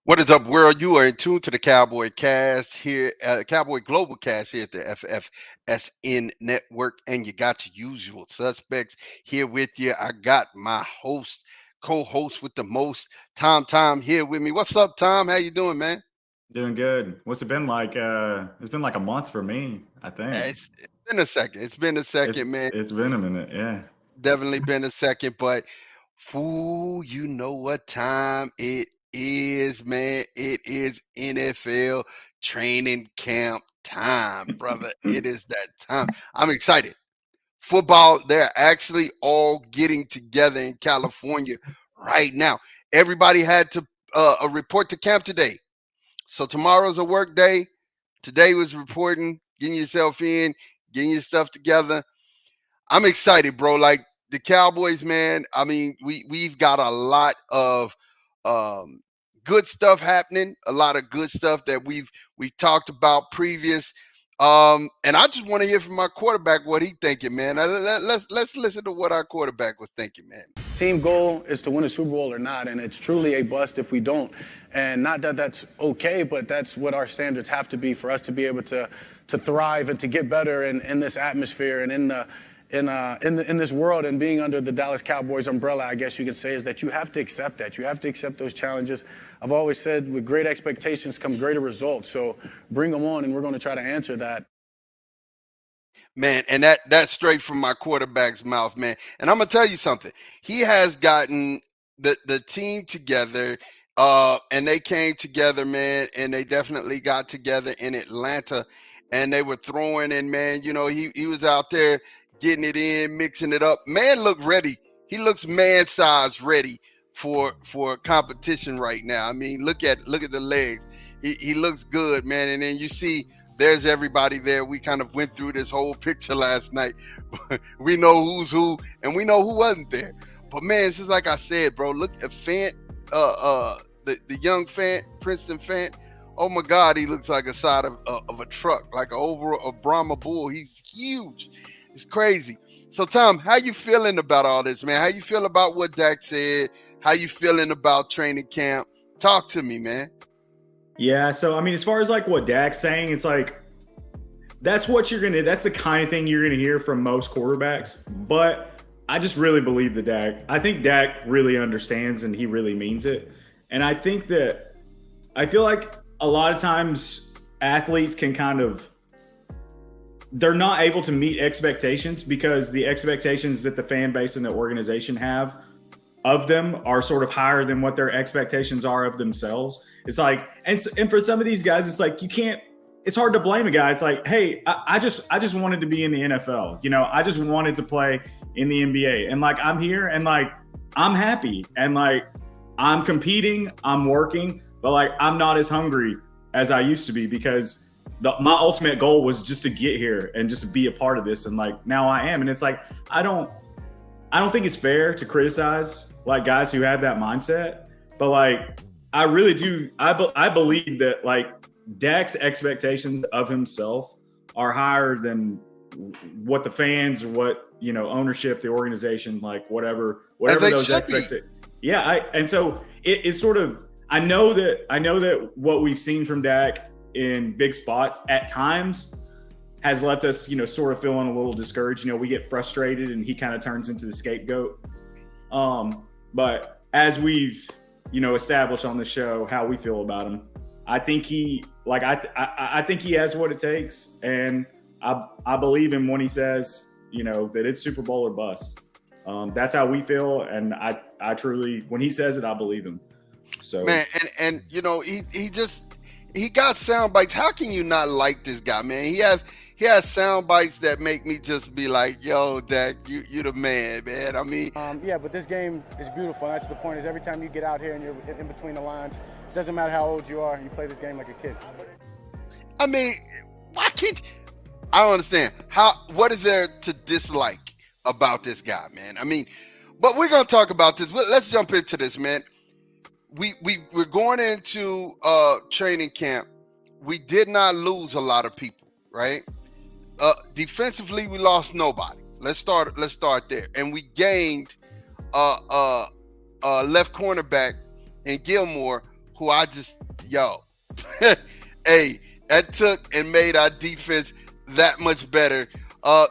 What is up, world? You are in tune to the Cowboy Cast here, Cowboy Global Cast here at the FFSN Network, and you got your usual suspects here with you. I got my host, co-host with the most, Tom here with me. What's up, Tom? How you doing, man? Doing good. What's it been like? It's been like a month for me, I think. It's been a second. It's been a It's second, man. it's been a minute, yeah. Definitely been a second, but fool, you know what time it is, man. It is NFL training camp time, brother. It is that time. I'm excited. Football, they're actually all getting together in California right now. Everybody had to report to camp today. So tomorrow's a work day. Today was reporting, getting yourself in, getting your stuff together. I'm excited, bro. Like the Cowboys, man. I mean, we've got a lot of um, good stuff happening. A lot of good stuff that we've talked about previous. And I just want to hear from my quarterback what he thinking, man. Let's listen to what our quarterback was thinking, man. Team goal is to win a Super Bowl or not, and it's truly a bust if we don't. And not that that's okay, but that's what our standards have to be for us to be able to thrive and to get better in this atmosphere and in this world, and being under the Dallas Cowboys umbrella, I guess you could say, is that you have to accept that. You have to accept those challenges. I've always said with great expectations come greater results. So bring them on, and we're going to try to answer that. Man, and that's straight from my quarterback's mouth, man. And I'm gonna tell you something. He has gotten the team together, and they came together, man, and they definitely got together in Atlanta, and they were throwing in, man. You know, he was out there getting it in, mixing it up. Man looked ready. He looks man size ready for competition right now. I mean, look at the legs. He looks good, man. And then you see there's everybody there. We kind of went through this whole picture last night. We know who's who, and we know who wasn't there. But man, it's just like I said, bro. Look at Fant, the young Fant, Princeton Fant. Oh my God, he looks like a side of a truck, like a Brahma bull. He's huge. It's crazy. So Tom, how you feeling about all this, man? How you feel about what Dak said? How you feeling about training camp? Talk to me, man. Yeah, so I mean, as far as like what Dak's saying, it's like that's the kind of thing you're gonna hear from most quarterbacks. But I just really believe that I think Dak really understands and he really means it. And I feel like a lot of times athletes can kind of they're not able to meet expectations because the expectations that the fan base and the organization have of them are sort of higher than what their expectations are of themselves. It's like, and for some of these guys, it's like you can't. It's hard to blame a guy. It's like, hey, I just wanted to be in the NFL. You know, I just wanted to play in the NBA, and like I'm here, and like I'm happy, and like I'm competing, I'm working, but like I'm not as hungry as I used to be because my ultimate goal was just to get here and just to be a part of this, and like now I am, and it's like I don't think it's fair to criticize like guys who have that mindset, but like I really do. I believe that like Dak's expectations of himself are higher than what the fans or what ownership, the organization, like whatever As they those should be. expectations. Yeah, and so it's sort of I know that what we've seen from Dak in big spots at times has left us, sort of feeling a little discouraged. We get frustrated and he kind of turns into the scapegoat. But as we've, established on the show how we feel about him, I think I think he has what it takes. And I believe him when he says, that it's Super Bowl or bust. That's how we feel. And I truly, when he says it, I believe him. So, Man, and he got sound bites. How can you not like this guy, man? He has sound bites that make me just be like, yo, Dak, you the man, man. I mean, Yeah, but this game is beautiful. That's the point. Is every time you get out here and you're in between the lines, doesn't matter how old you are, you play this game like a kid. I mean, why can't I don't understand what is there to dislike about this guy, man? I mean, but we're gonna talk about this. Let's jump into this, man. We're going into training camp. We did not lose a lot of people, right? Defensively, we lost nobody. Let's start there, and we gained left cornerback in Gilmore, who I just yo, hey, that took and made our defense that much better.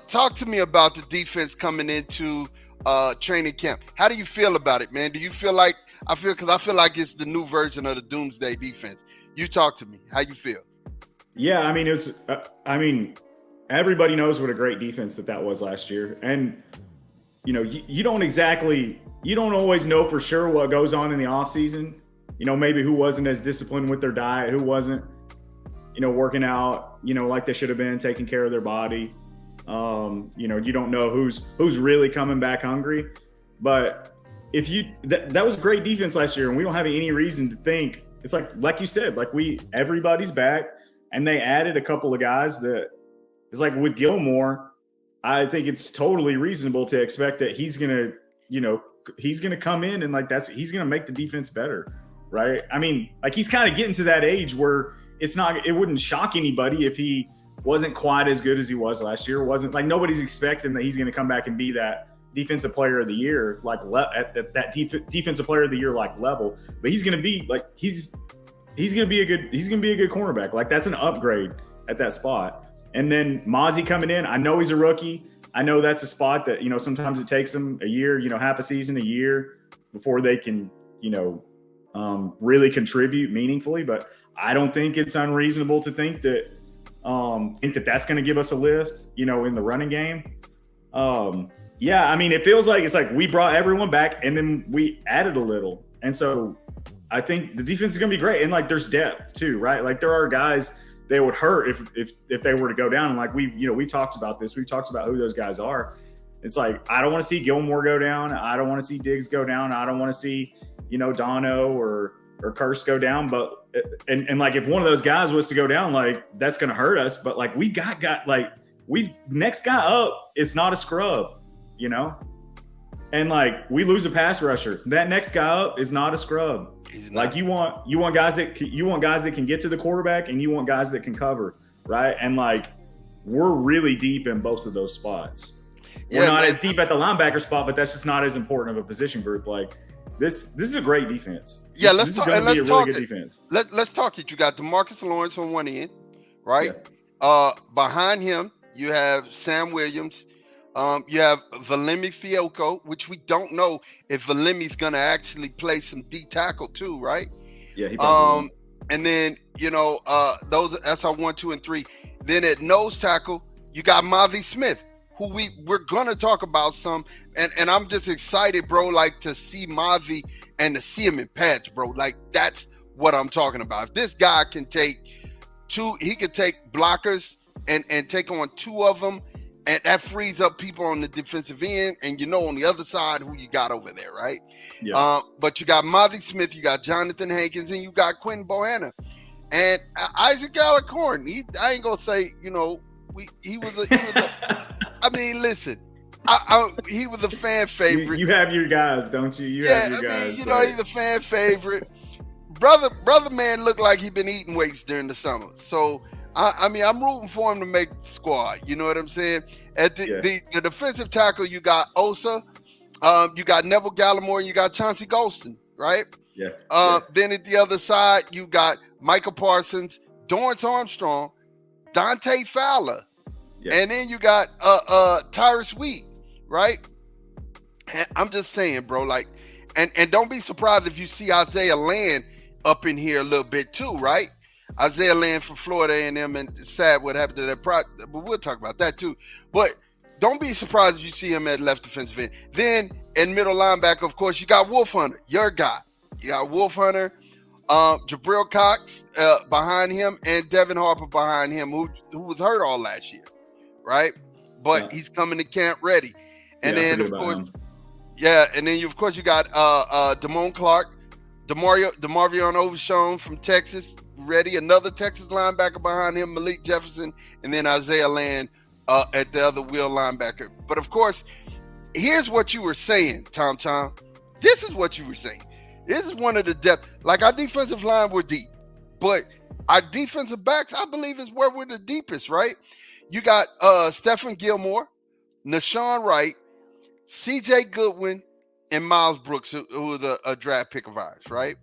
Talk to me about the defense coming into training camp. How do you feel about it, man? Do you feel like I feel like it's the new version of the Doomsday defense. You talk to me. How you feel? Yeah, I mean, everybody knows what a great defense that was last year, and you don't always know for sure what goes on in the offseason. Maybe who wasn't as disciplined with their diet, who wasn't, working out, like they should have been, taking care of their body. You don't know who's really coming back hungry. But if that was a great defense last year, and we don't have any reason to think it's like you said, everybody's back, and they added a couple of guys that it's like with Gilmore. I think it's totally reasonable to expect that he's gonna come in and he's gonna make the defense better, right? I mean, he's kind of getting to that age where it wouldn't shock anybody if he wasn't quite as good as he was last year. Wasn't nobody's expecting that he's gonna come back and be that defensive player of the year, at that defensive player of the year level. But he's gonna be he's gonna be a good cornerback. That's an upgrade at that spot. And then Mozzie coming in, I know he's a rookie. I know that's a spot that, sometimes it takes them a year, half a season, a year before they can, really contribute meaningfully. But I don't think it's unreasonable to think that that's going to give us a lift, in the running game. Yeah, I mean, it feels like we brought everyone back and then we added a little. And so I think the defense is going to be great. And there's depth too, right? There are guys they would hurt if they were to go down. And we talked about this. We've talked about who those guys are. It's I don't want to see Gilmore go down. I don't want to see Diggs go down. I don't want to see, Dono or Curse go down. But and if one of those guys was to go down, that's going to hurt us. But we got next guy up, it's not a scrub, And we lose a pass rusher. That next guy up is not a scrub. You want guys that can get to the quarterback, and you want guys that can cover, right? And we're really deep in both of those spots. We're not as deep at the linebacker spot, but that's just not as important of a position group. This is a great defense. Let's talk. Good defense. Let's talk it. You got DeMarcus Lawrence on one end, right? Yeah. Behind him, you have Sam Williams. You have Valemi Fiocco, which we don't know if Valemi's going to actually play some D tackle too, right? Yeah, he probably will. And then, that's our 1, 2, and 3. Then at nose tackle, you got Mavi Smith, who we're going to talk about some. And I'm just excited, bro, to see Mavi and to see him in pads, bro. That's what I'm talking about. If this guy can take blockers and take on two of them, and that frees up people on the defensive end, and on the other side who you got over there, right? Yeah. But you got Mavi Smith, you got Jonathan Hankins, and you got Quentin Bohanna. And Isaac Gallicorn, I ain't gonna say, he was a I mean, listen, he was a fan favorite. You have your guys, don't you? You have your guys. He's a fan favorite. Brother man looked like he'd been eating weights during the summer. So I'm rooting for him to make the squad. You know what I'm saying? At the defensive tackle, you got Osa, you got Neville Gallimore, and you got Chauncey Golston, right? Yeah. Then at the other side, you got Micah Parsons, Dorrance Armstrong, Dante Fowler, and then you got Tyrus Wheat, right? And I'm just saying, bro, and don't be surprised if you see Isaiah Land up in here a little bit too, right? Isaiah Land from Florida A&M, and it's sad what happened to that but we'll talk about that too. But don't be surprised if you see him at left defensive end. Then in middle linebacker, of course, you got Wolf Hunter, your guy. You got Wolf Hunter, Jabril Cox behind him, and Devin Harper behind him, who was hurt all last year, right? But he's coming to camp ready. And then of course, and then you got Damone Clark, DeMarvion Overshown from Texas, ready. Another Texas linebacker behind him, Malik Jefferson, and then Isaiah Land at the other wheel linebacker. But of course, here's what you were saying, Tom. This is what you were saying. This is one of the depth. Our defensive line, we're deep. But our defensive backs, I believe, is where we're the deepest, right? You got Stephen Gilmore, Nashawn Wright, C.J. Goodwin, and Miles Brooks, who was a draft pick of ours, right?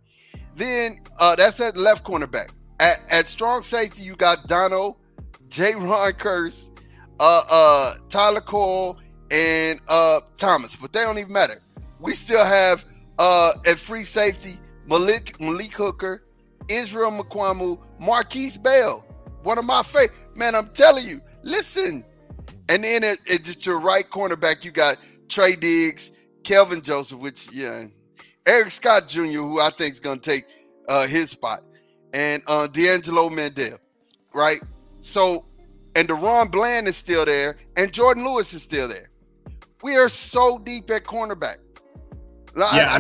Then that's at left cornerback. At strong safety, you got Dono, J. Ron Curse, Tyler Cole, and Thomas, but they don't even matter. We still have at free safety Malik Hooker, Israel McQuamu, Marquise Bell. One of my favorite. Man, I'm telling you, listen. And then at just your right cornerback, you got Trey Diggs, Kelvin Joseph, which, yeah, Eric Scott Jr., who I think is going to take his spot, and D'Angelo Mandel, right? So, and DeRon Bland is still there, and Jordan Lewis is still there. We are so deep at cornerback. I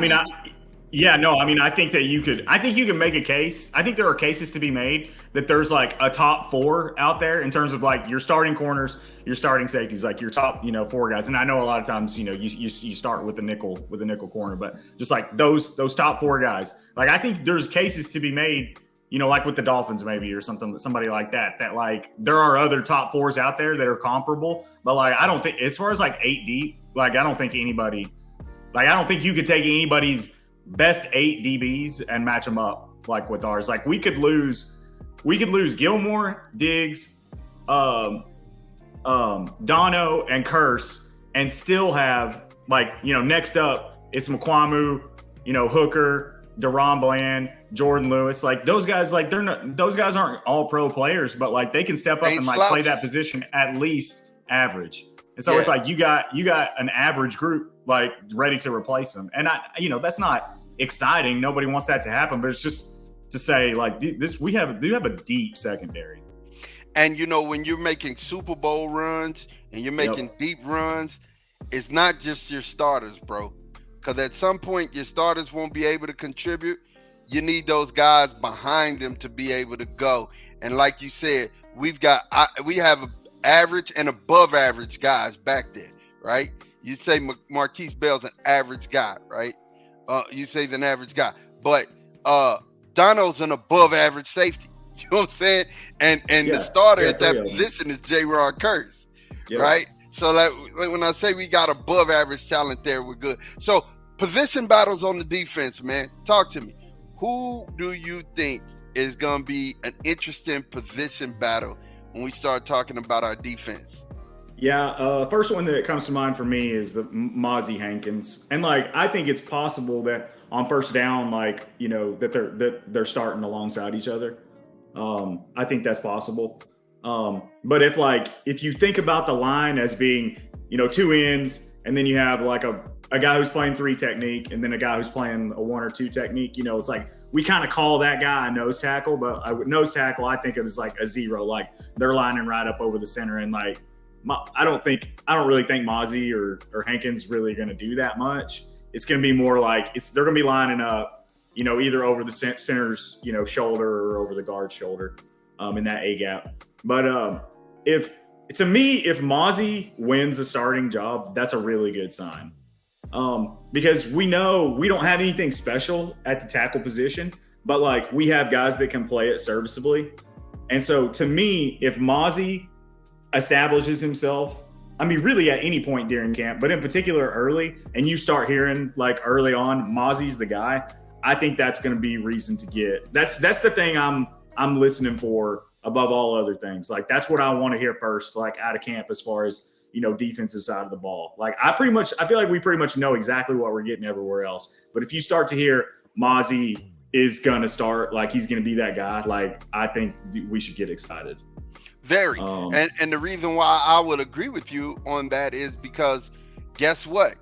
think that you can make a case. I think there are cases to be made that there's like a top 4 out there in terms of like your starting corners, your starting safeties, like your top, 4 guys. And I know a lot of times, you start with the nickel corner, but just like those top 4 guys, like I think there's cases to be made, like with the Dolphins maybe or somebody like that like there are other top 4s out there that are comparable. But like I don't think as far as like 8 deep, like I don't think you could take anybody's best 8 DBs and match them up like with ours. Like we could lose Gilmore, Diggs, Dono, and Curse, and still have like next up it's McQuamu, Hooker, DeRon Bland, Jordan Lewis. Like those guys, like those guys aren't all pro players, but like they can step up and like play that position at least average. And so it's like you got an average group like ready to replace them. And that's not exciting. Nobody wants that to happen, but it's just to say like this, we have a deep secondary. And when you're making Super Bowl runs and you're making deep runs, it's not just your starters, bro. Because at some point your starters won't be able to contribute. You need those guys behind them to be able to go. And like you said, we have average and above average guys back there, right? You say Marquise Bell's an average guy, right? You say he's an average guy, but Dono's an above average safety. You know what I'm saying? And the starter at that position is J. Ron Curse, right? So like when I say we got above average talent there, we're good. So position battles on the defense, man. Talk to me. Who do you think is going to be an interesting position battle when we start talking about our defense? Yeah, first one that comes to mind for me is the Mozzie Hankins, and like I think it's possible that on first down, like that they're starting alongside each other. I think that's possible. But if you think about the line as being 2 ends, and then you have like a guy who's playing 3 technique, and then a guy who's playing a 1 or 2 technique, it's like we kind of call that guy a nose tackle, but nose tackle I think of as like a 0, like they're lining right up over the center, and like. I don't really think Mozzie or Hankins really going to do that much. It's going to be more like they're going to be lining up, either over the center's, shoulder or over the guard's shoulder, in that A gap. But if Mozzie wins a starting job, that's a really good sign. Because we know we don't have anything special at the tackle position, but like we have guys that can play it serviceably. And so to me, if Mozzie establishes himself, I mean, really at any point during camp, but in particular early, and you start hearing like early on, Mozzie's the guy, I think that's going to be reason to get. That's the thing I'm listening for above all other things. Like that's what I want to hear first, like out of camp as far as defensive side of the ball. Like I feel like we pretty much know exactly what we're getting everywhere else. But if you start to hear Mozzie is going to start, like he's going to be that guy, like I think we should get excited. Very. And the reason why I would agree with you on that is because guess what?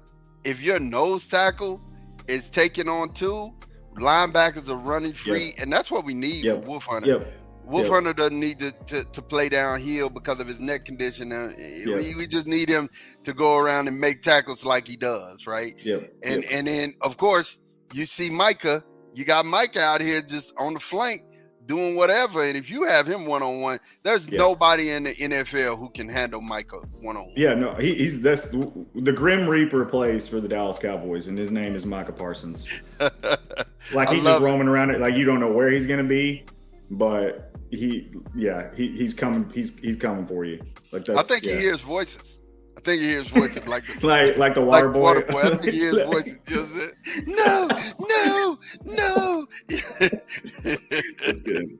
If your nose tackle is taking on 2, linebackers are running free, and that's what we need for Wolf Hunter. Wolf Hunter doesn't need to play downhill because of his neck condition. We just need him to go around and make tackles like he does, right? And then, of course, you see Micah. You got Micah out here just on the flank doing whatever, and if you have him one-on-one, there's nobody in the NFL who can handle Micah one-on-one. Yeah, no, that's the Grim Reaper plays for the Dallas Cowboys, and his name is Micah Parsons. Like he's just roaming around it, like you don't know where he's gonna be, but he's coming. He's coming for you. Like I think he hears voices. think he hears voices like the like the like water the water boy. boy. I think he hears voices just no, no, no. That's good.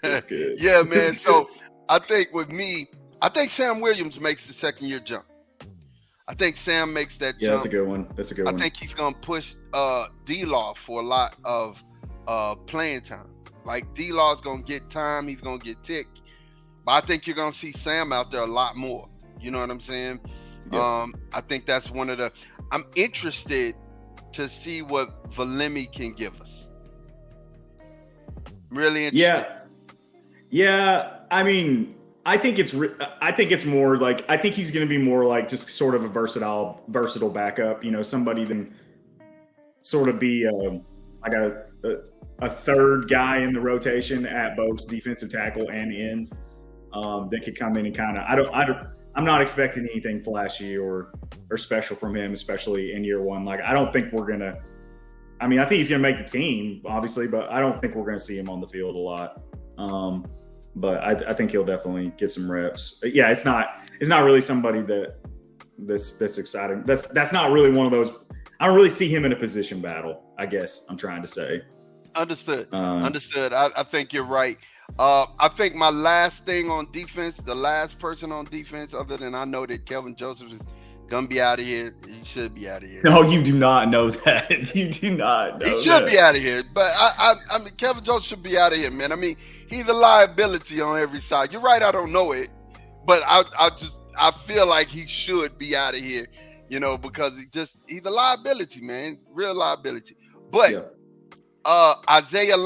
That's good. Yeah, man. So I think with me, I think Sam Williams makes the second year jump. I think Sam makes that Yeah, jump. that's a good one. That's a good I one. think he's gonna push D-Law for a lot of playing time. Like D-Law's gonna get time, he's gonna get tick. But I think you're gonna see Sam out there a lot more. You know what I'm saying? Yeah. I think that's one of the. I'm interested to see what Valemi can give us. Really interested. Yeah. Yeah. I mean, I think it's more like, I think he's going to be more like just sort of a versatile backup. You know, somebody that can sort of be like a third guy in the rotation at both defensive tackle and end. That could come in and kind of. I'm not expecting anything flashy or special from him, especially in year one. Like, I don't think we're gonna. I mean, I think he's gonna make the team, obviously, but I don't think we're gonna see him on the field a lot. But I think he'll definitely get some reps. But yeah, it's not really somebody that's exciting. That's not really one of those. I don't really see him in a position battle, I guess I'm trying to say. Understood. Understood. I think you're right. I think my last thing on defense, the last person on defense, other than I know that Kelvin Joseph is gonna be out of here. He should be out of here. No, you do not know that. You do not know. He should be out of here. But I mean, Kelvin Joseph should be out of here, man. I mean, he's a liability on every side. You're right. I don't know it, but I feel like he should be out of here. You know, because he's a liability, man. Real liability. But Isaiah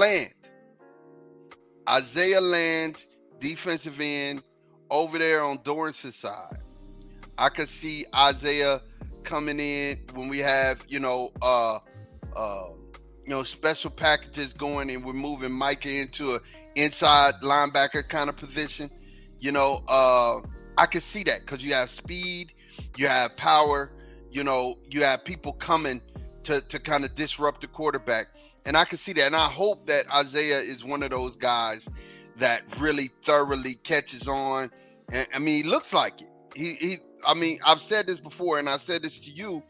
Land, defensive end, over there on Dorrance's side. I could see Isaiah coming in when we have, special packages going and we're moving Micah into an inside linebacker kind of position. I could see that because you have speed, you have power, you have people coming to kind of disrupt the quarterback. And I can see that. And I hope that Isaiah is one of those guys that really thoroughly catches on. And I mean, he looks like it. I've said this before, and I've said this to you.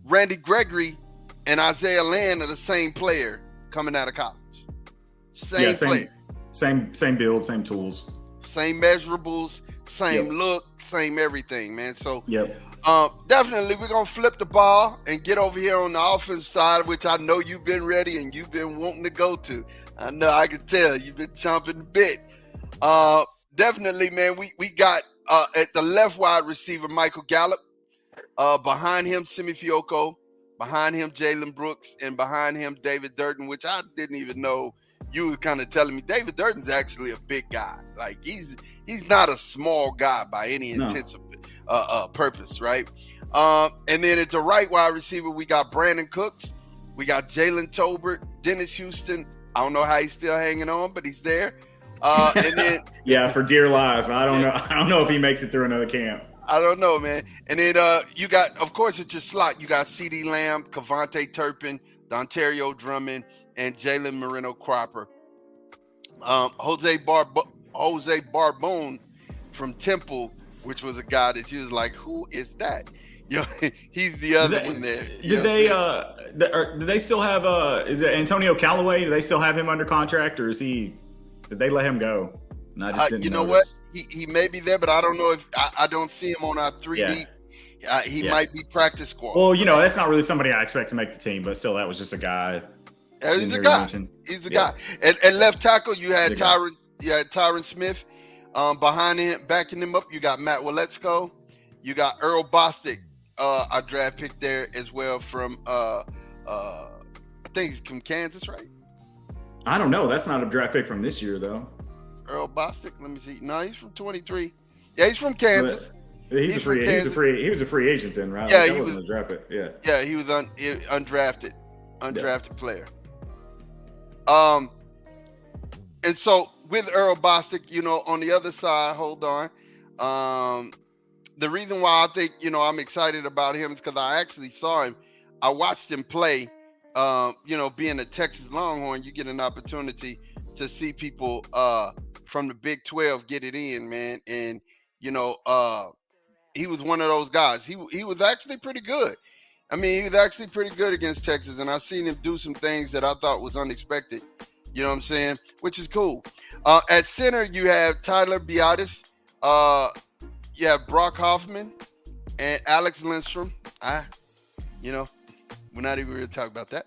Randy Gregory and Isaiah Land are the same player coming out of college. Same player. Same build, same tools. Same measurables, same look, same everything, man. So yep. Definitely, we're going to flip the ball and get over here on the offensive side, which I know you've been ready and you've been wanting to go to. I know, I can tell you've been chomping a bit. Definitely, man, we got at the left wide receiver, Michael Gallup. Behind him, Simi Fioco. Behind him, Jalen Brooks. And behind him, David Durden, which I didn't even know. You were kind of telling me David Durden's actually a big guy. Like, he's not a small guy by any intensive purpose, right? And then at the right wide receiver, we got Brandon Cooks, we got Jalen Tolbert, Dennis Houston. I don't know how he's still hanging on, but he's there. And then yeah, for dear life, I don't know if he makes it through another camp. I don't know, man. And then you got, of course, at your slot, you got CeeDee Lamb, Cavante Turpin, Dontario Drummond, and Jalen Moreno Cropper. Jose Barbone from Temple, which was a guy that you was like, who is that? He's the other one there. Did they still have is it Antonio Callaway? Do they still have him under contract, or did they let him go? And I just didn't notice. What? He may be there, but I don't know if I don't see him on our 3D. Yeah. He might be practice squad. Well, that's not really somebody I expect to make the team, but still, that was just a guy. He's a guy. He's a guy. And left tackle, you had Tyron Smith. Behind him, backing him up, you got Matt Waletzko. You got Earl Bostic, our draft pick there as well from I think he's from Kansas, right? I don't know. That's not a draft pick from this year, though. Earl Bostic, let me see. No, he's from 23. Yeah, he's from Kansas. He was a free agent then, right? Yeah, he wasn't a draft pick. Yeah. Yeah, he was undrafted player. And so with Earl Bostic, on the other side, hold on. The reason why I think, I'm excited about him is because I actually saw him. I watched him play. Being a Texas Longhorn, you get an opportunity to see people from the Big 12 get it in, man. And, he was one of those guys. He was actually pretty good. I mean, he was actually pretty good against Texas, and I seen him do some things that I thought was unexpected. You know what I'm saying? Which is cool. At center, you have Tyler Biadasz. You have Brock Hoffman and Alex Lindstrom. You know, we're not even going to talk about that.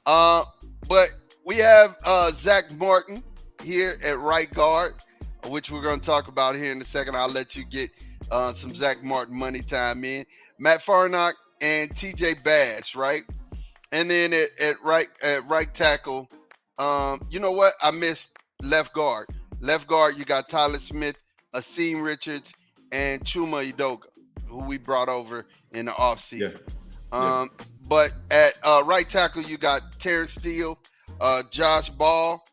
But we have Zack Martin here at right guard, which we're going to talk about here in a second. I'll let you get some Zack Martin money time in. Matt Farnock and TJ Bass, right? And then at right tackle, you know what? I missed left guard. Left guard, you got Tyler Smith, Asim Richards, and Chuma Edoga, who we brought over in the offseason. Yeah. But at right tackle, you got Terrence Steele, Josh Ball,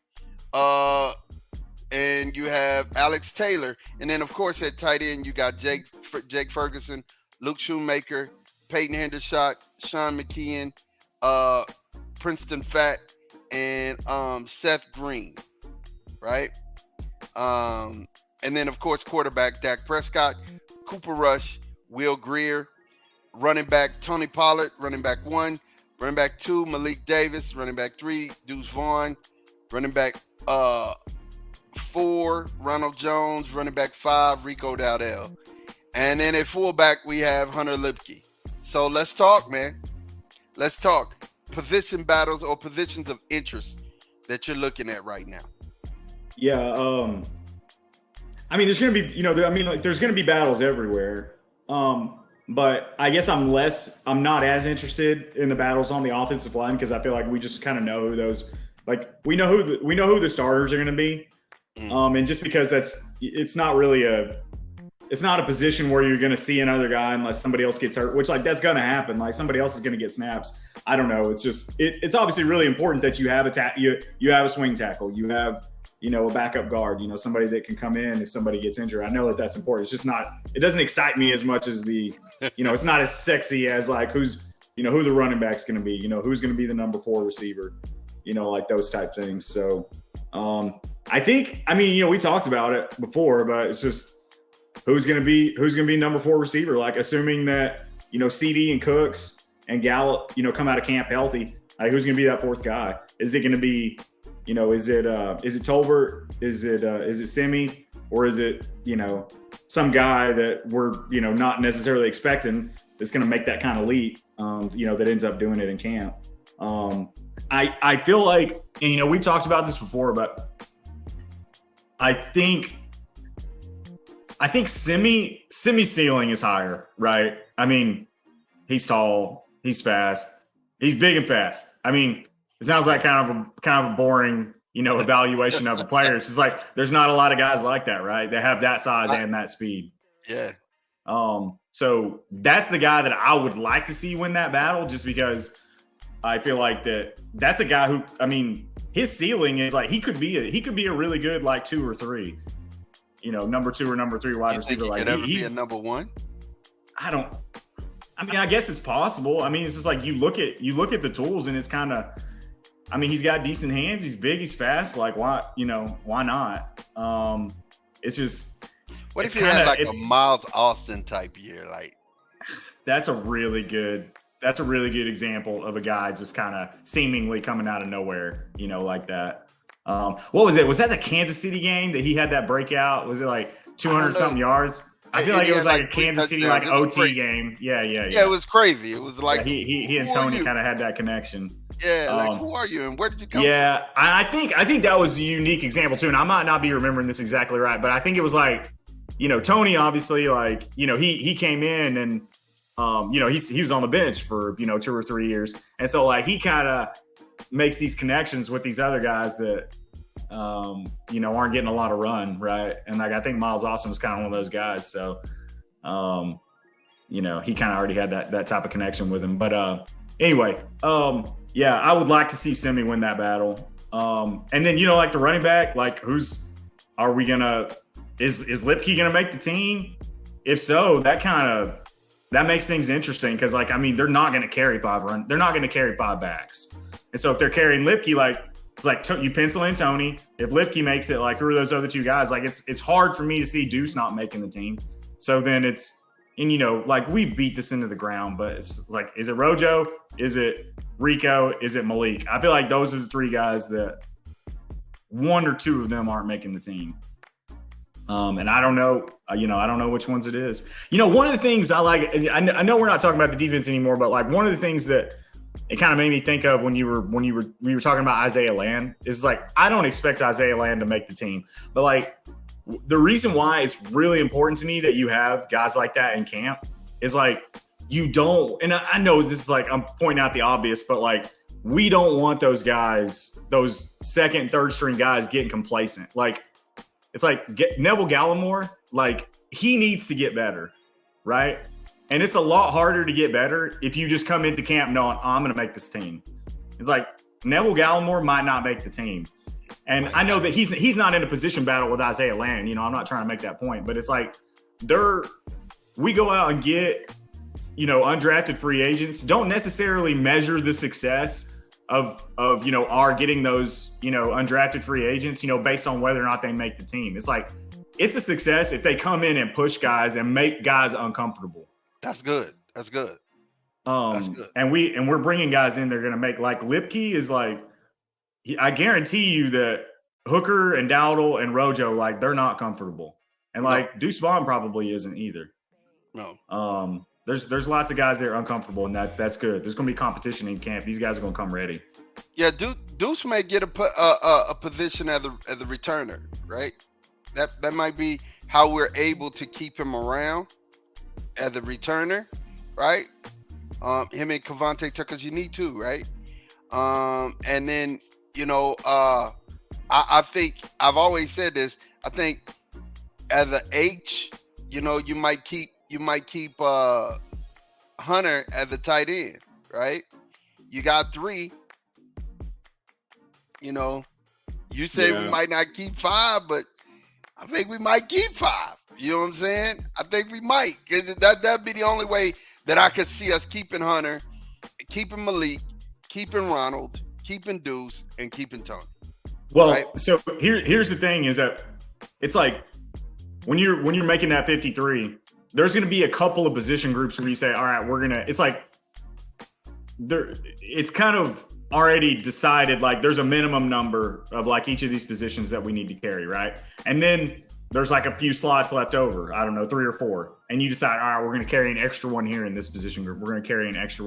and you have Alex Taylor. And then, of course, at tight end, you got Jake Ferguson, Luke Shoemaker, Peyton Hendershot, Sean McKeon, Princeton Fatt, and Seth Green, right? And then, of course, quarterback Dak Prescott, Cooper Rush, Will Grier, running back Tony Pollard, running back 1, running back 2, Malik Davis, running back 3, Deuce Vaughn, running back 4, Ronald Jones, running back 5, Rico Dowdell. And then at fullback, we have Hunter Lipke. So let's talk, man. Let's talk position battles or positions of interest that you're looking at right now. Yeah, I mean, there's going to be, there's going to be battles everywhere. But I guess I'm not as interested in the battles on the offensive line because I feel like we just kind of know who those, like we know who the starters are going to be. And just because it's not a position where you're going to see another guy unless somebody else gets hurt, which like that's going to happen. Like somebody else is going to get snaps. I don't know. It's just, it's obviously really important that you have you have a swing tackle, you have, a backup guard, somebody that can come in if somebody gets injured. I know that that's important. It's just not, it doesn't excite me as much as it's not as sexy as like who the running back's going to be, who's going to be the number 4 receiver, like those type things. So I think, we talked about it before, but it's just who's going to be number 4 receiver, like assuming that, CD and Cooks and Gallup, come out of camp healthy. Like who's going to be that 4th guy? Is it going to be, is it Tolbert? Is it Simi? Or is it, some guy that we're, not necessarily expecting that's going to make that kind of leap, that ends up doing it in camp. I feel like, and, we've talked about this before, but I think Simi's ceiling is higher, right? I mean, he's tall, he's fast, he's big and fast. I mean, it sounds like kind of a boring, evaluation of a player. It's just like there's not a lot of guys like that, right? That have that size and that speed. Yeah. So that's the guy that I would like to see win that battle, just because I feel like that's a guy who, his ceiling is like he could be a really good like 2 or 3, number 2 or number 3 wide receiver. Like he's a number 1. I guess it's possible. It's just like you look at the tools and it's kind of, he's got decent hands. He's big. He's fast. Like why not? It's just. What if he had like a Miles Austin type year? Like that's a really good example of a guy just kind of seemingly coming out of nowhere, like that. What was it? Was that the Kansas City game that he had that breakout? Was it like 200 something yards? I feel like it was like a Kansas City like OT game. Yeah. Yeah, it was crazy. It was like he and Tony kind of had that connection. Yeah, who are you and where did you come from? Yeah, I think that was a unique example too, and I might not be remembering this exactly right, but I think it was like, Tony obviously like, he came in and he was on the bench for 2 or 3 years, and so like he kind of makes these connections with these other guys that aren't getting a lot of run, right? And like I think Miles Austin was kind of one of those guys, so he kind of already had that type of connection with him. But anyway, yeah, I would like to see Simi win that battle. And then like the running back, like is Lipke gonna make the team? If so, that makes things interesting because like they're not gonna carry 5 they're not gonna carry 5 backs, and so if they're carrying Lipke, like it's like you pencil in Tony. If Lipke makes it, like who are those other 2 guys? Like it's hard for me to see Deuce not making the team. So then it's and like we've beat this into the ground, but it's like, is it Rojo? Is it Rico? Is it Malik? I feel like those are the three guys that one or two of them aren't making the team. And I don't know, I don't know which ones it is. One of the things I like, I know we're not talking about the defense anymore, but like one of the things that it kind of made me think of when you were talking about Isaiah Land is like, I don't expect Isaiah Land to make the team, but like the reason why it's really important to me that you have guys like that in camp is like, you don't, and I know this is like, I'm pointing out the obvious, but like, we don't want those guys, those second, third string guys getting complacent. Like, it's like Neville Gallimore, like he needs to get better, right? And it's a lot harder to get better if you just come into camp knowing, I'm going to make this team. It's like Neville Gallimore might not make the team. And I know that he's not in a position battle with Isaiah Land. I'm not trying to make that point, but it's like we go out and get, undrafted free agents, don't necessarily measure the success of our getting those, undrafted free agents, based on whether or not they make the team. It's like, it's a success if they come in and push guys and make guys uncomfortable. That's good. That's good. That's good. And we're bringing guys in. They're going to make, like, Lipke is like, I guarantee you that Hooker and Dowdle and Rojo, like, they're not comfortable. And like Deuce Vaughn probably isn't either. No. There's lots of guys that are uncomfortable, and that's good. There's going to be competition in camp. These guys are going to come ready. Yeah, Deuce may get a position as the returner, right? That might be how we're able to keep him around as a returner, right? Him and Cavante Tucker, you need to, right? And then I think I've always said this. I think as an H, you might keep Hunter as the tight end, right? You got 3. You say we might not keep 5, but I think we might keep 5. You know what I'm saying? I think we might. Cause that'd be the only way that I could see us keeping Hunter, keeping Malik, keeping Ronald, keeping Deuce, and keeping Tony. Well, right? So here's the thing is that it's like when you're making that 53, there's going to be a couple of position groups where you say, all right, it's like it's kind of already decided, like there's a minimum number of like each of these positions that we need to carry, right? And then there's like a few slots left over, I don't know, 3 or 4. And you decide, all right, we're going to carry an extra one here in this position group. We're going to carry an extra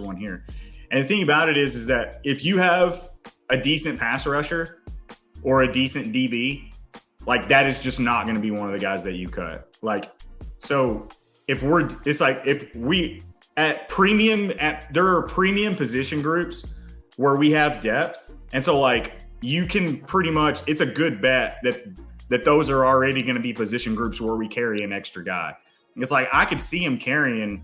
one here. And the thing about it is that if you have a decent pass rusher or a decent DB, like that is just not going to be one of the guys that you cut. Like, so there are premium position groups where we have depth. And so like you can pretty much, it's a good bet that those are already going to be position groups where we carry an extra guy. It's like, I could see him carrying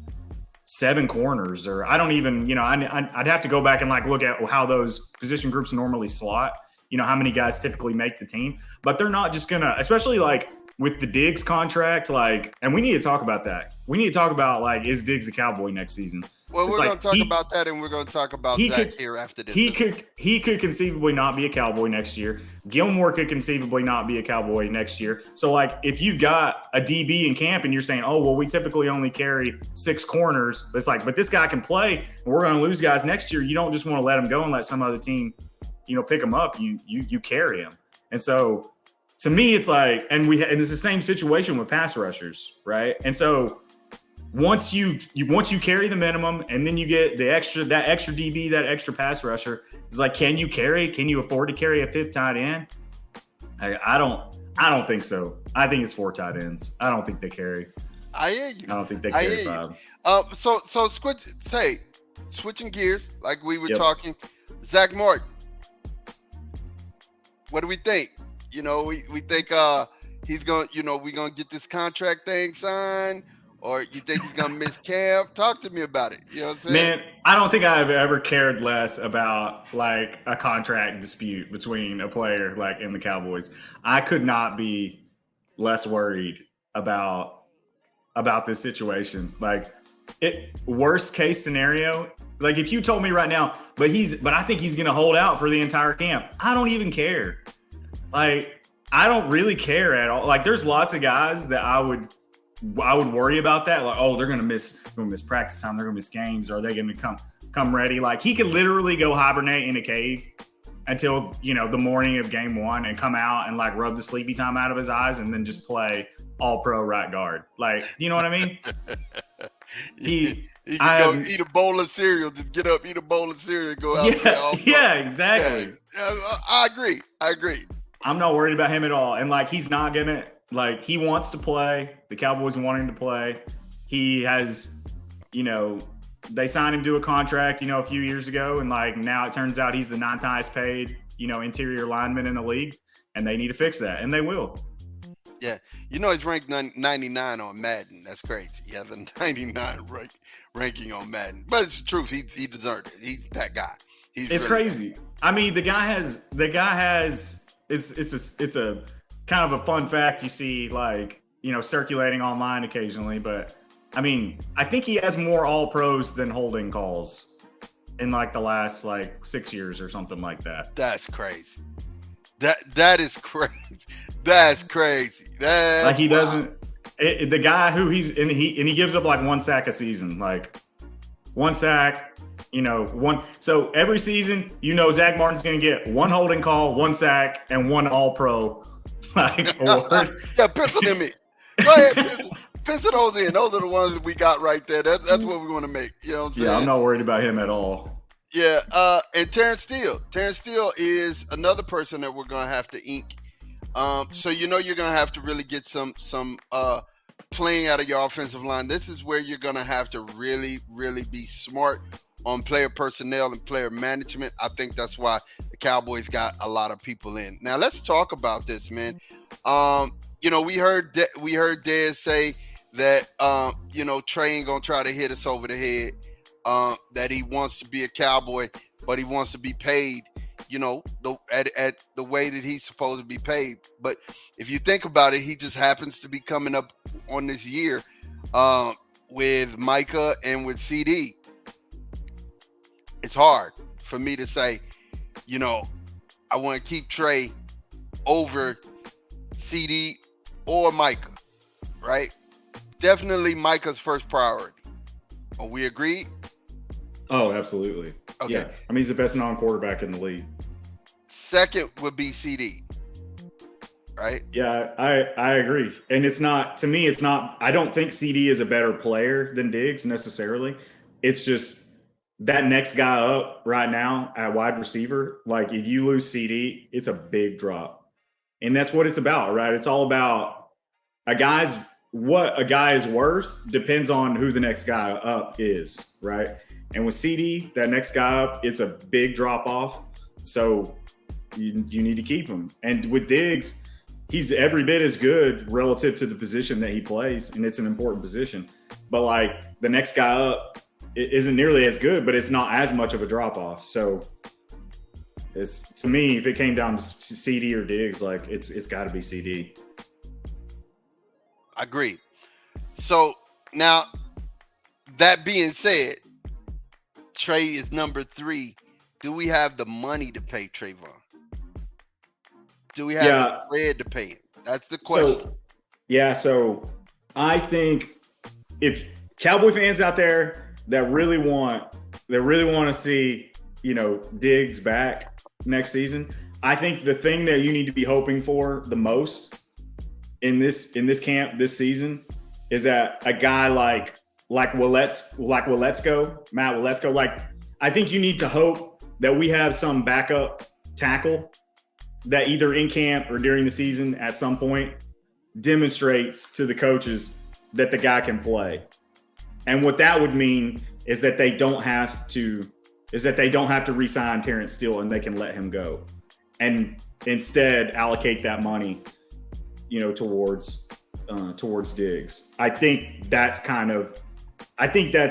7 corners, or I don't even, I'd have to go back and like look at how those position groups normally slot, how many guys typically make the team, but they're not just going to, especially like with the Diggs contract, like, and we need to talk about that. We need to talk about like, is Diggs a Cowboy next season? Well, we're going to talk about that, and we're going to talk about Zack here after this. He could conceivably not be a Cowboy next year. Gilmore could conceivably not be a Cowboy next year. So, like, if you've got a DB in camp and you're saying, oh, well, we typically only carry 6 corners, it's like, but this guy can play, and we're going to lose guys next year. You don't just want to let him go and let some other team, pick him up. You carry him. And so, to me, it's like, and it's the same situation with pass rushers, right? And so, once you carry the minimum and then you get that extra DB, that extra pass rusher, it's like, can you afford to carry a 5th tight end? I don't think so. I think it's 4 tight ends. I don't think they carry. I hear you. I don't think they carry 5. So switching gears, like we were talking, Zack Martin. What do we think? We think he's going, we're going to get this contract thing signed. Or you think he's going to miss camp? Talk to me about it. You know what I'm saying? Man, I don't think I've ever cared less about, like, a contract dispute between a player, like, in the Cowboys. I could not be less worried about this situation. Like, worst case scenario, like, if you told me right now, but I think he's going to hold out for the entire camp, I don't even care. Like, I don't really care at all. Like, there's lots of guys that I would I would worry about that. Like, oh, they're gonna miss practice time. They're gonna miss games. Are they gonna come ready? Like, he could literally go hibernate in a cave until the morning of game one and come out and like rub the sleepy time out of his eyes and then just play all pro right guard. Like, you know what I mean? He can go eat a bowl of cereal. Just get up, eat a bowl of cereal, and go out. Yeah, exactly. Yeah, I agree. I'm not worried about him at all. And like, he's not gonna he wants to play. The Cowboys want him to play. He has, they signed him to a contract, a few years ago, and like now it turns out he's the 9th highest paid, interior lineman in the league, and they need to fix that, and they will. Yeah, he's ranked 99 on Madden. That's crazy. He has a 99 ranking on Madden, but it's the truth. He deserved it. He's that guy. It's really crazy. I mean, the guy has. It's a kind of a fun fact you see, like, circulating online occasionally, but I mean, I think he has more all pros than holding calls in like the last 6 years or something like that. That's crazy. That is crazy. That's crazy. That's he doesn't. The guy who he gives up like 1 sack a season, like 1 sack. One. So every season, Zack Martin's going to get 1 holding call, 1 sack, and 1 All Pro award. Yeah, pencil them in. Go ahead, pencil those in. Those are the ones that we got right there. That's what we want to make. You know what I'm saying? Yeah, I'm not worried about him at all. Yeah, and Terrence Steele. Terrence Steele is another person that we're going to have to ink. So you're going to have to really get some playing out of your offensive line. This is where you're going to have to really, really be smart on player personnel and player management. I think that's why the Cowboys got a lot of people in. Now let's talk about this, man. We heard Dez say that Trey ain't gonna try to hit us over the head. That he wants to be a Cowboy, but he wants to be paid, at the way that he's supposed to be paid. But if you think about it, he just happens to be coming up on this year with Micah and with CD. It's hard for me to say, I want to keep Trey over CD or Micah, right? Definitely Micah's first priority. Are we agreed? Oh, absolutely. Okay. Yeah. I mean, he's the best non-quarterback in the league. Second would be CD, right? Yeah, I agree. And to me, it's not, I don't think CD is a better player than Diggs necessarily. It's just that next guy up right now at wide receiver, like if you lose CD, it's a big drop. And that's what it's about, right? It's all about what a guy is worth depends on who the next guy up is, right? And with CD, that next guy up, it's a big drop off. So you need to keep him. And with Diggs, he's every bit as good relative to the position that he plays, and it's an important position. But like the next guy up, it isn't nearly as good, but it's not as much of a drop off. So to me, if it came down to CD or Diggs, like it's got to be CD. Agreed. So now, that being said, Trey is number 3. Do we have the money to pay Trayvon? Do we have the bread to pay him? That's the question. So I think if Cowboy fans out there that really want to see, Diggs back next season, I think the thing that you need to be hoping for the most in this camp this season is that a guy like Matt Waletzko, like I think you need to hope that we have some backup tackle that either in camp or during the season at some point demonstrates to the coaches that the guy can play. And what that would mean is that they don't have to re-sign Terrence Steele and they can let him go. And instead allocate that money, towards Diggs. I think that's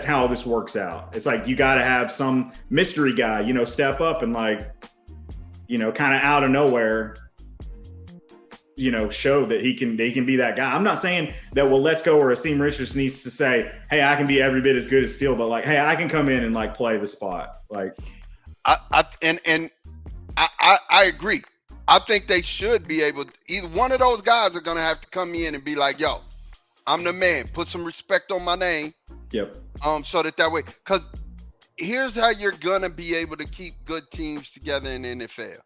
how this works out. It's like you got to have some mystery guy, step up and kind of out of nowhere, show that he can be that guy. I'm not saying that Waletzko or Asim Richards needs to say, hey, I can be every bit as good as Steele, but like, hey, I can come in and play the spot. Like, I agree. I think they should be able to, either one of those guys are going to have to come in and be like, yo, I'm the man. Put some respect on my name. Yep. So that way, because here's how you're gonna be able to keep good teams together in the NFL.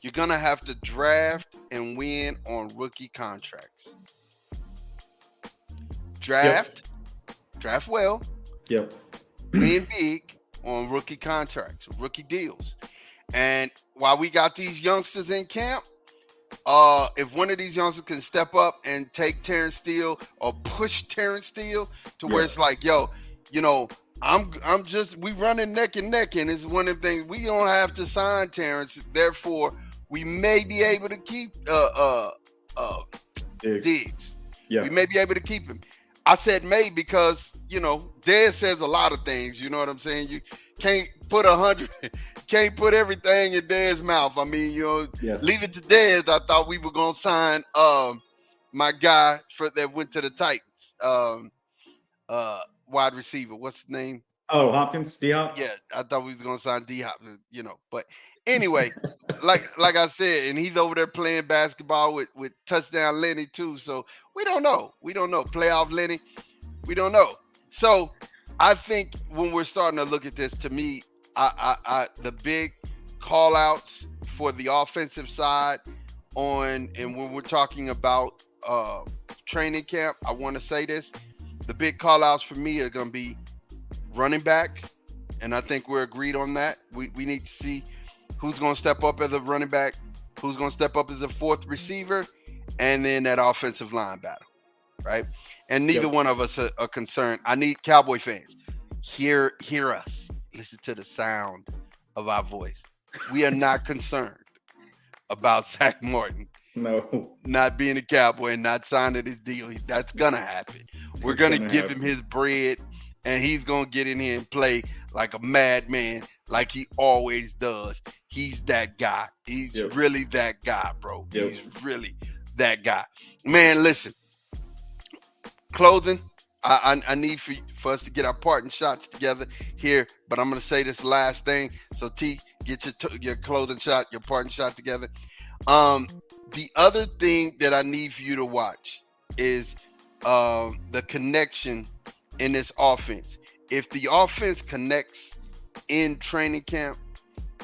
You're gonna have to draft and win on rookie contracts. Draft well, Yep. win big on rookie contracts, rookie deals. And while we got these youngsters in camp, if one of these youngsters can step up and take Terrence Steele or push Terrence Steele to where it's like, yo, you know, I'm just we running neck and neck, and it's one of the things we don't have to sign Terrence. Therefore, we may be able to keep Diggs. Yeah. We may be able to keep him. I said may because, you know, Dez says a lot of things. You know what I'm saying? You can't put can't put everything in Dez's mouth. I mean, you know, leave it to Dez. I thought we were gonna sign my guy that went to the Titans. Wide receiver. What's his name? Oh, Hopkins, D-Hop? Yeah, I thought we was gonna sign D-Hop, you know. But anyway, like I said, and he's over there playing basketball with touchdown Lenny too. So we don't know. Playoff Lenny, we don't know. So I think when we're starting to look at this, to me, I the big call outs for the offensive side and when we're talking about training camp, I want to say this. The big call outs for me are going to be running back. And I think we're agreed on that. We need to see who's going to step up as a running back, who's going to step up as a fourth receiver, and then that offensive line battle, right? And neither one of us are concerned. I need Cowboy fans. Hear us. Listen to the sound of our voice. We are not concerned about Zack Martin not being a Cowboy and not signing his deal. That's going to happen. We're going to give him his bread, and he's going to get in here and play like a madman, like he always does. He's that guy. He's really that guy, bro. He's really that guy. Man, listen. Closing. I need for us to get our parting shots together here, but I'm going to say this last thing. So, T, get your closing shot, your parting shot together. The other thing that I need for you to watch is the connection in this offense. If the offense connects in training camp,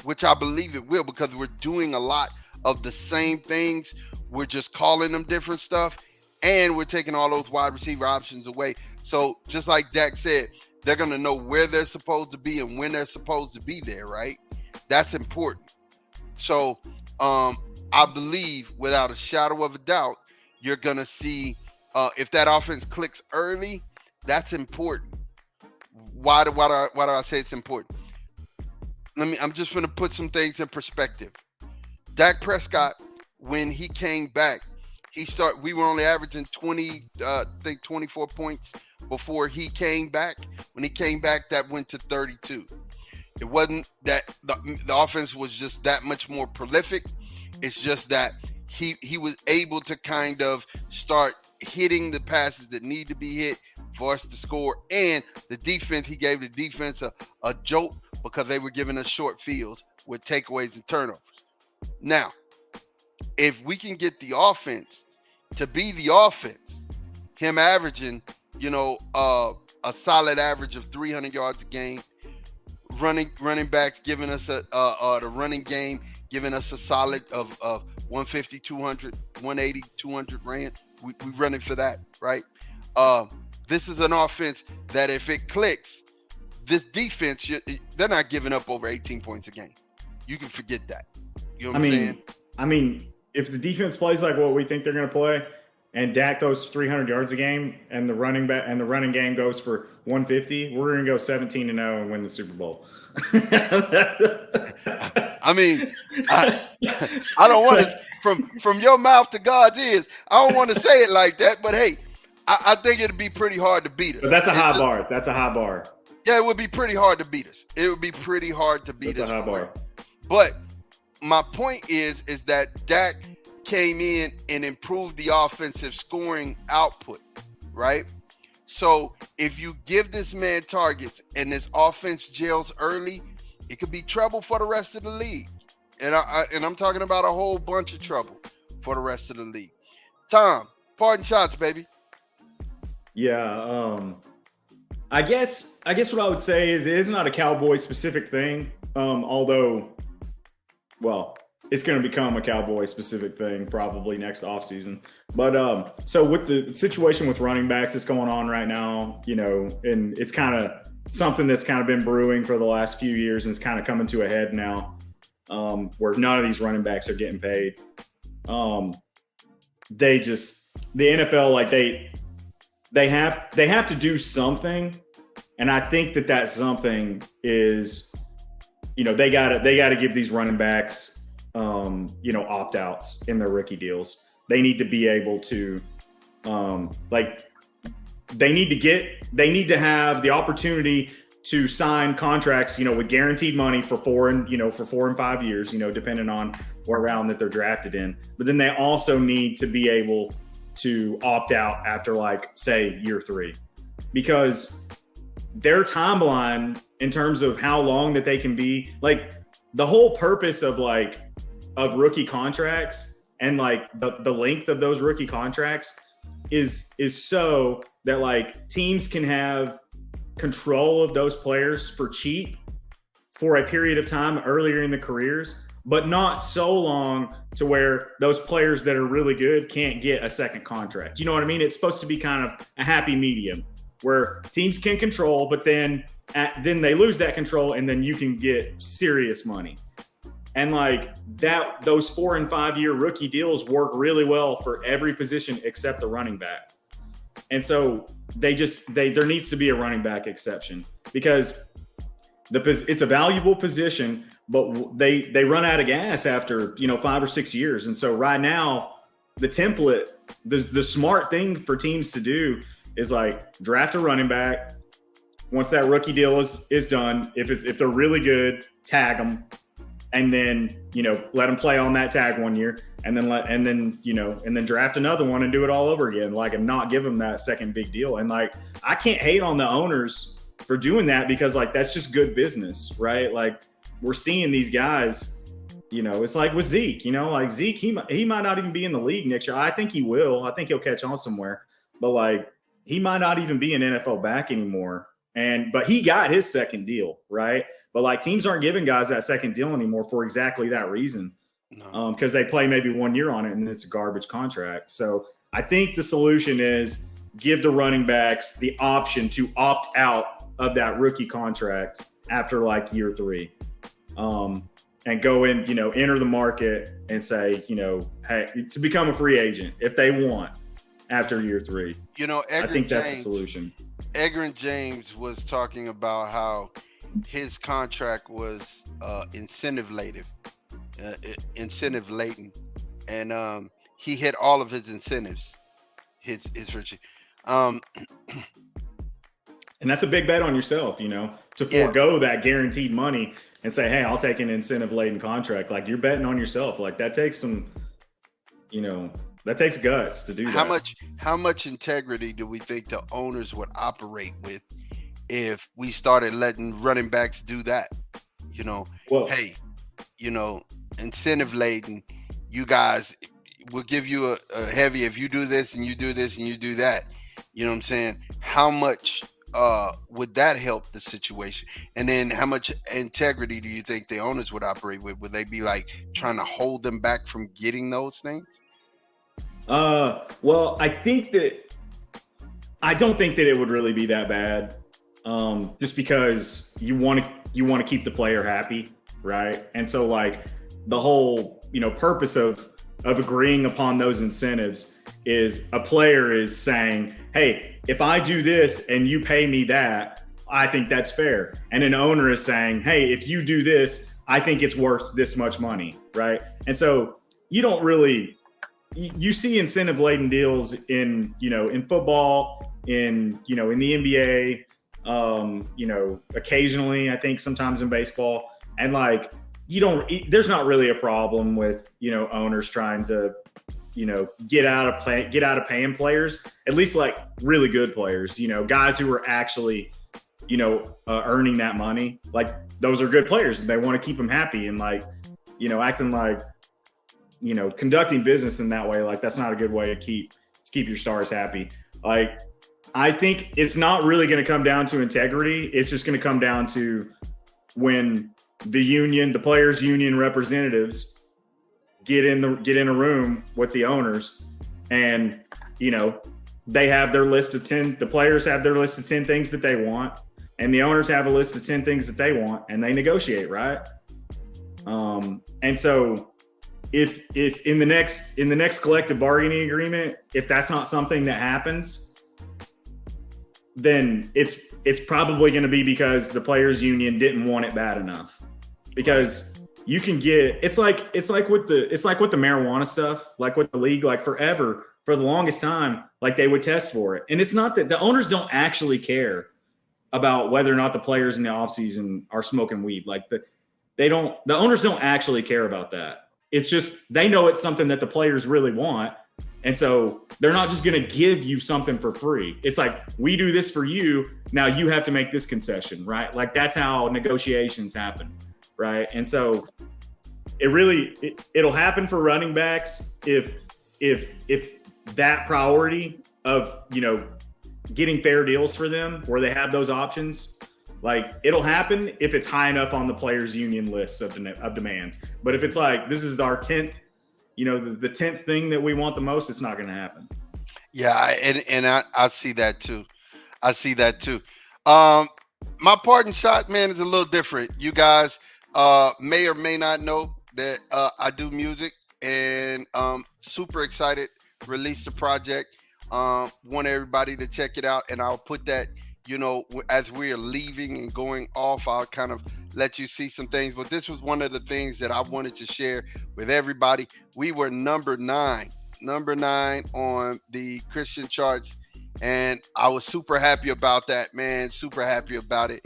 which I believe it will because we're doing a lot of the same things, we're just calling them different stuff, and we're taking all those wide receiver options away. So just like Dak said, they're going to know where they're supposed to be and when they're supposed to be there, right? That's important. So I believe without a shadow of a doubt, you're going to see if that offense clicks early, that's important. Why do I say it's important? I'm just going to put some things in perspective. Dak Prescott, when he came back, we were only averaging 24 points before he came back. When he came back, that went to 32. It wasn't that the offense was just that much more prolific. It's just that he was able to kind of start hitting the passes that need to be hit for us to score. And the defense, he gave the defense a jolt because they were giving us short fields with takeaways and turnovers. Now, if we can get the offense to be the offense, him averaging, a solid average of 300 yards a game, running backs giving us the running game, giving us a solid of 150, 200, 180, 200 range. We running for that, right? This is an offense that if it clicks, this defense, they're not giving up over 18 points a game. You can forget that. You know what I'm saying? I mean, if the defense plays like what we think they're going to play, and Dak goes 300 yards a game, and the running game goes for 150, we're going to go 17-0 and win the Super Bowl. I mean, I don't want to from your mouth to God's ears. I don't want to say it like that, but hey, I think it'd be pretty hard to beat us. But that's a high bar. That's a high bar. Yeah, it would be pretty hard to beat us. It would be pretty hard to beat us. That's a high bar. But my point is that Dak came in and improved the offensive scoring output, right? So if you give this man targets and this offense gels early, it could be trouble for the rest of the league. And I'm talking about a whole bunch of trouble for the rest of the league. Tom, parting shots, baby. Yeah. I guess what I would say is it is not a Cowboy specific thing. Although, well, it's going to become a Cowboy specific thing probably next offseason. But so with the situation with running backs that's going on right now, and it's kind of something that's kind of been brewing for the last few years and it's kind of coming to a head now, where none of these running backs are getting paid. The NFL, like they have to do something, and I think that something is, they gotta give these running backs opt outs in their rookie deals. They need to be able to they need to have the opportunity to sign contracts, with guaranteed money for 4 and 5 years, depending on what round that they're drafted in. But then they also need to be able to opt out after, say, year 3, because their timeline in terms of how long that they can be, the whole purpose of rookie contracts and the length of those rookie contracts is so that teams can have control of those players for cheap for a period of time earlier in the careers, but not so long to where those players that are really good can't get a second contract. You know what I mean? It's supposed to be kind of a happy medium where teams can control, but then they lose that control, and then you can get serious money. And those 4 and 5 year rookie deals work really well for every position except the running back. And so there needs to be a running back exception, because it's a valuable position, but they run out of gas after 5 or 6 years. And so right now, the template, the smart thing for teams to do is draft a running back. Once that rookie deal is done, if they're really good, tag them, and then let them play on that tag 1 year, and then draft another one and do it all over again, and not give them that second big deal. And I can't hate on the owners for doing that, because that's just good business, right? We're seeing these guys, it's like with Zeke, Zeke, he might not even be in the league next year. I think he will. I think he'll catch on somewhere, but he might not even be an NFL back anymore. But he got his second deal, right? But teams aren't giving guys that second deal anymore for exactly that reason, because they play maybe 1 year on it and it's a garbage contract. So I think the solution is give the running backs the option to opt out of that rookie contract after year 3, and go in, enter the market and say, hey, to become a free agent if they want after year 3. I think that's the solution. Edgerrin James was talking about how his contract was incentive laden, and he hit all of his incentives. His Richie, and that's a big bet on yourself, to forego that guaranteed money and say, hey, I'll take an incentive laden contract. You're betting on yourself. That takes some, that takes guts to do that. How much integrity do we think the owners would operate with if we started letting running backs do that? Well, hey, incentive laden, you guys, we'll give you a heavy if you do this and you do this and you do that. You know what I'm saying? How much would that help the situation? And then how much integrity do you think the owners would operate with? Would they be trying to hold them back from getting those things? Well, I don't think that it would really be that bad. Just because you want to keep the player happy, right? And so the whole, purpose of agreeing upon those incentives is a player is saying, hey, if I do this and you pay me that, I think that's fair. And an owner is saying, hey, if you do this, I think it's worth this much money, right? And so you don't really, you see incentive laden deals in football, in the NBA, occasionally, I think sometimes in baseball. And there's not really a problem with, owners trying to, get out of paying players, at least really good players, guys who are actually, earning that money. Those are good players. They want to keep them happy, and acting conducting business in that way. That's not a good way to keep your stars happy. I think it's not really going to come down to integrity. It's just going to come down to when the players' union representatives get in a room with the owners, and they have their list of 10. The players have their list of 10 things that they want, and the owners have a list of 10 things that they want, and they negotiate, right? And so if in the next collective bargaining agreement, if that's not something that happens, then it's probably going to be because the players union didn't want it bad enough. Because you can get it's like with the marijuana stuff, like with the league, like forever, for the longest time, like they would test for it. And it's not that the owners don't actually care about whether or not the players in the offseason are smoking weed. Like the owners don't actually care about that. It's just they know it's something that the players really want. And so they're not just going to give you something for free. It's like, we do this for you. Now you have to make this concession, right? Like that's how negotiations happen, right? And so it'll happen for running backs if that priority of, getting fair deals for them where they have those options, like it'll happen if it's high enough on the players union lists of demands. But if it's like, this is our 10th, the 10th thing that we want the most, it's not going to happen. Yeah, and I see that too. I see that too. My parting shot, man, is a little different. You guys may or may not know that I do music, and super excited. Release the project. Want everybody to check it out, and I'll put that, as we're leaving and going off, I'll kind of let you see some things. But this was one of the things that I wanted to share with everybody. We were number nine on the Christian charts, and I was super happy about that, man. Super happy about it.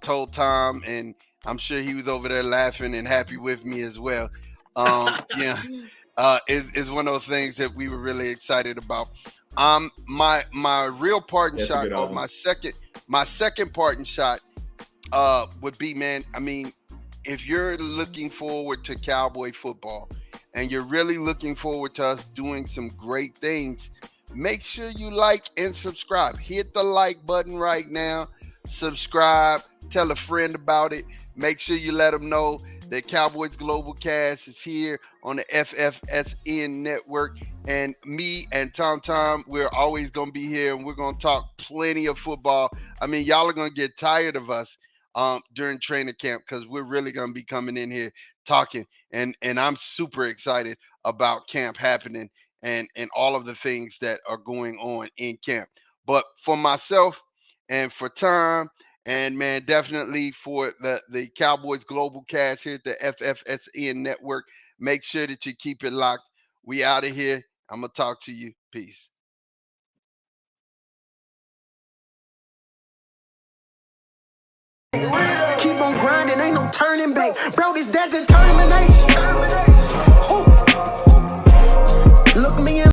Told Tom, and I'm sure he was over there laughing and happy with me as well. Yeah. Is one of those things that we were really excited about. My real parting shot, or my second parting shot, would be, man, I mean, if you're looking forward to Cowboy football and you're really looking forward to us doing some great things, make sure you like and subscribe. Hit the like button right now. Subscribe. Tell a friend about it. Make sure you let them know that Cowboys Global Cast is here on the FFSN network. And me and Tom, we're always going to be here, and we're going to talk plenty of football. I mean, y'all are going to get tired of us during training camp, because we're really going to be coming in here talking. And I'm super excited about camp happening and all of the things that are going on in camp. But for myself and for Tom, and man, definitely for the Cowboys Global Cast here at the FFSN network, make sure that you keep it locked. We out of here. I'm going to talk to you. Peace. Keep on grinding, ain't no turning back. Bro, this that determination. Ooh.